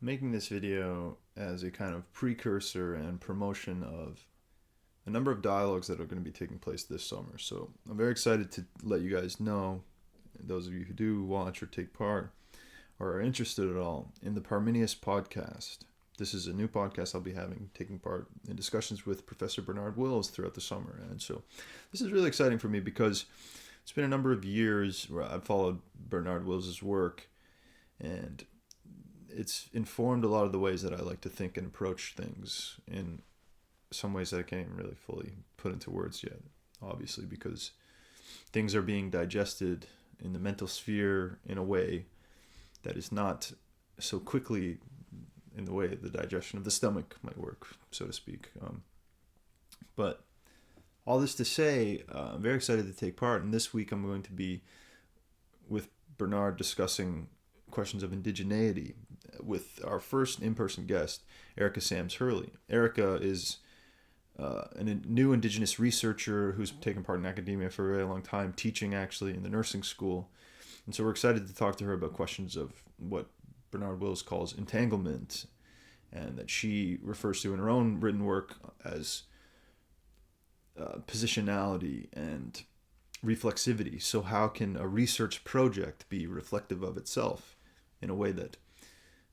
making this video as a kind of precursor and promotion of a number of dialogues that are going to be taking place this summer. So I'm very excited to let you guys know, those of you who do watch or take part or are interested at all, in the Parmenius Podcast. This is a new podcast I'll be taking part in discussions with Professor Bernard Wills throughout the summer. And so this is really exciting for me because it's been a number of years where I've followed Bernard Wills' work, and it's informed a lot of the ways that I like to think and approach things in some ways that I can't even really fully put into words yet, obviously, because things are being digested in the mental sphere in a way that is not so quickly in the way the digestion of the stomach might work, so to speak. But all this to say, I'm very excited to take part. And this week I'm going to be with Bernard discussing questions of indigeneity with our first in-person guest, Erica Sams Hurley. Erica is a new indigenous researcher who's taken part in academia for a very long time, teaching actually in the nursing school. And so we're excited to talk to her about questions of what Bernard Wills calls entanglement, and that she refers to in her own written work as positionality and reflexivity. So how can a research project be reflective of itself in a way that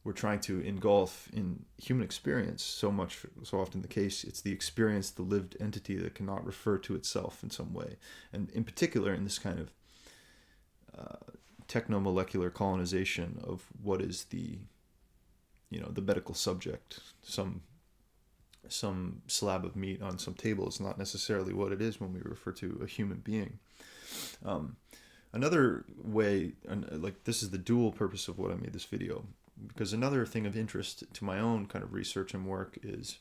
we're trying to engulf in human experience? So often the case, it's the experience, the lived entity that cannot refer to itself in some way. And in particular, in this kind of technomolecular colonization of what is the medical subject, some slab of meat on some table is not necessarily what it is when we refer to a human being. Another way, like this is the dual purpose of what I made this video, because another thing of interest to my own kind of research and work is,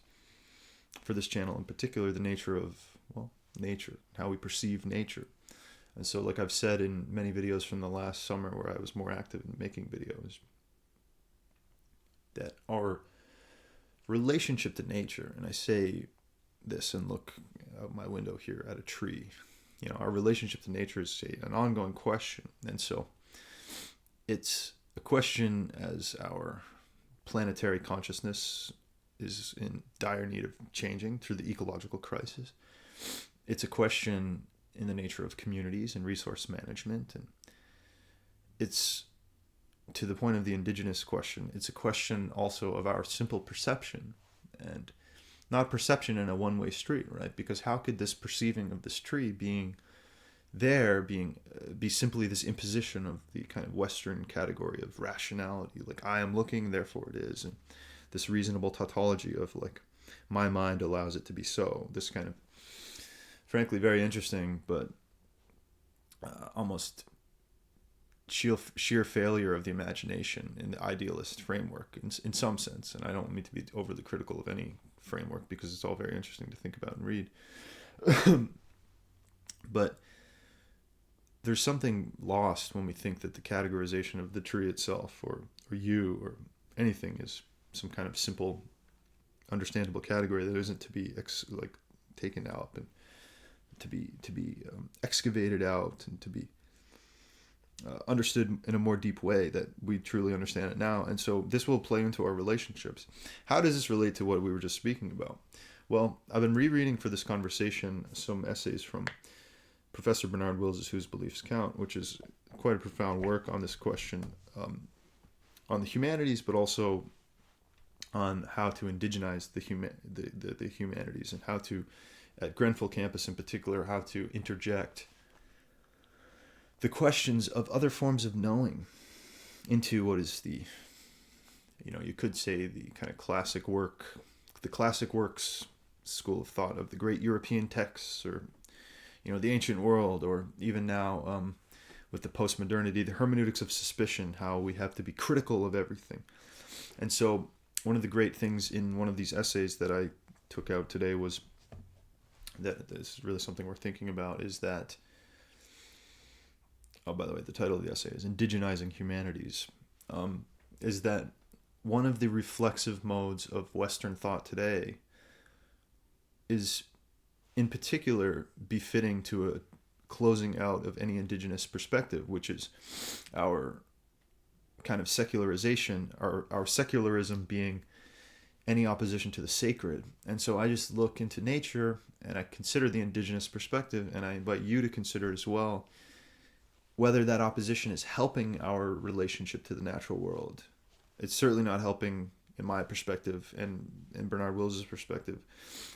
for this channel in particular, the nature of, nature, how we perceive nature. And so, like I've said in many videos from the last summer where I was more active in making videos, that our relationship to nature, and I say this and look out my window here at a tree, our relationship to nature is an ongoing question. And so it's a question as our planetary consciousness is in dire need of changing through the ecological crisis. It's a question in the nature of communities and resource management. And it's, to the point of the indigenous question, it's a question also of our simple perception, and not perception in a one-way street, right? Because how could this perceiving of this tree be simply this imposition of the kind of Western category of rationality, like I am looking, therefore it is, and this reasonable tautology of like my mind allows it to be so. This kind of, frankly, very interesting, but almost sheer failure of the imagination in the idealist framework in some sense. And I don't mean to be overly critical of any framework, because it's all very interesting to think about and read. But there's something lost when we think that the categorization of the tree itself or you or anything is some kind of simple, understandable category that isn't to be taken out and to be excavated out and to be understood in a more deep way that we truly understand it now. And so this will play into our relationships. How does this relate to what we were just speaking about? Well, I've been rereading for this conversation some essays from Professor Bernard Wills' Whose Beliefs Count, which is quite a profound work on this question, on the humanities, but also on how to indigenize the humanities, and how to, at Grenfell campus in particular, how to interject the questions of other forms of knowing into what is the, you could say the kind of classic works school of thought of the great European texts, or, the ancient world, or even now with the postmodernity, the hermeneutics of suspicion, how we have to be critical of everything. And so one of the great things in one of these essays that I took out today was that this is really something we're thinking about, is that, by the way, the title of the essay is Indigenizing Humanities, is that one of the reflexive modes of Western thought today is in particular befitting to a closing out of any indigenous perspective, which is our kind of secularization, our secularism being any opposition to the sacred. And so I just look into nature and I consider the indigenous perspective, and I invite you to consider as well whether that opposition is helping our relationship to the natural world. It's certainly not helping, in my perspective and in Bernard Wills's perspective.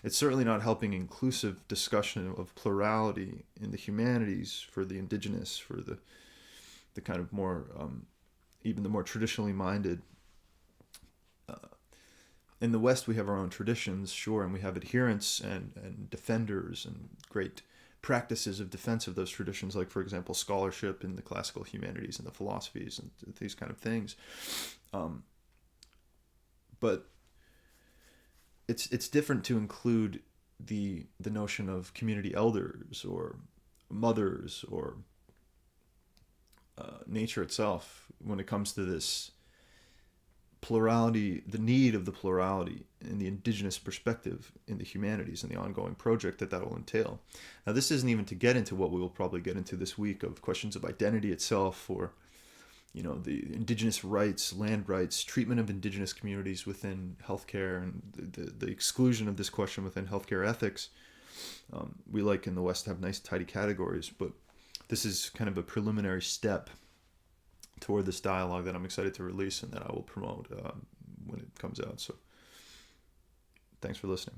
It's certainly not helping inclusive discussion of plurality in the humanities for the indigenous, for the kind of more, even the more traditionally minded. In the West, we have our own traditions, sure, and we have adherents and defenders and great practices of defense of those traditions, like, for example, scholarship in the classical humanities and the philosophies and these kind of things. But it's different to include the notion of community elders or mothers or nature itself when it comes to this plurality, the need of the plurality in the indigenous perspective in the humanities and the ongoing project that will entail. Now, this isn't even to get into what we will probably get into this week of questions of identity itself, or the indigenous rights, land rights, treatment of indigenous communities within healthcare, and the exclusion of this question within healthcare ethics. We like in the West to have nice tidy categories, but this is kind of a preliminary step toward this dialogue that I'm excited to release and that I will promote when it comes out. So thanks for listening.